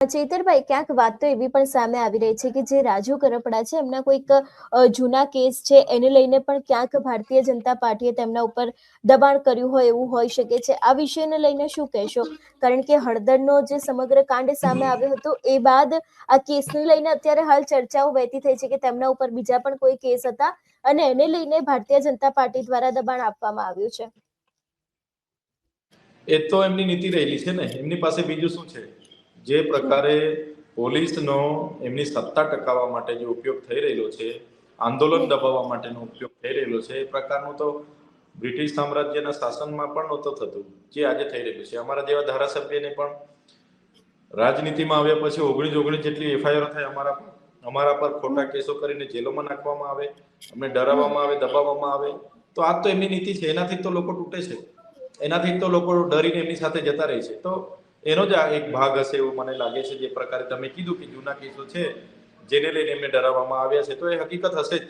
ચેતરભાઈ, ક્યાંક વાત તો એવી પણ સામે આવી રહી છે કે જે રાજુ કરપડા છે એમના કોઈક જૂના કેસ છે એને લઈને પણ ક્યાંક ભારતીય જનતા પાર્ટીએ તેમના ઉપર દબાણ કર્યું હોય એવું હોઈ શકે છે. આ વિષયને લઈને શું કહેશો? કારણ કે હળદરનો જે સમગ્ર કાંડ સામે આવ્યો હતો એ બાદ આ કેસને લઈને અત્યારે હાલ ચર્ચાઓ વહેતી થઈ છે કે તેમના ઉપર બીજા પણ કોઈ કેસ હતા અને એને લઈને ભારતીય જનતા પાર્ટી દ્વારા દબાણ આપવામાં આવ્યું છે. એ તો એમની નીતિ રહેલી છે ને, એમની પાસે બીજું શું છે? જે પ્રકારે પોલીસનો એમની સત્તા ટકાવવા માટે જે ઉપયોગ થઈ રહેલો છે, આંદોલન દબાવવા માટેનો ઉપયોગ થઈ રહેલો છે, એ પ્રકારનું તો બ્રિટિશ સામ્રાજ્યના શાસનમાં પણ નહોતું થતું જે આજે થઈ રહ્યું છે. અમારા જેવા ધારાસભ્યને પણ રાજનીતિમાં આવ્યા પછી 19 જેટલી એફઆઈઆર થાય અમારા પર ખોટા કેસો કરીને જેલોમાં નાખવામાં આવે, અમને ડરાવવામાં આવે, દબાવવામાં આવે. તો આ તો એમની નીતિ છે. એનાથી તો લોકો તૂટે છે, એનાથી તો લોકો ડરીને એમની સાથે જતા રહે છે. તો એનો જ આ એક ભાગ હશે એવું મને લાગે છે. જે પ્રકારે તમે કીધું કે જૂના કેસો છે જેને લઈને એમને ડરાવવામાં આવ્યા છે, તો એ હકીકત હશે જ.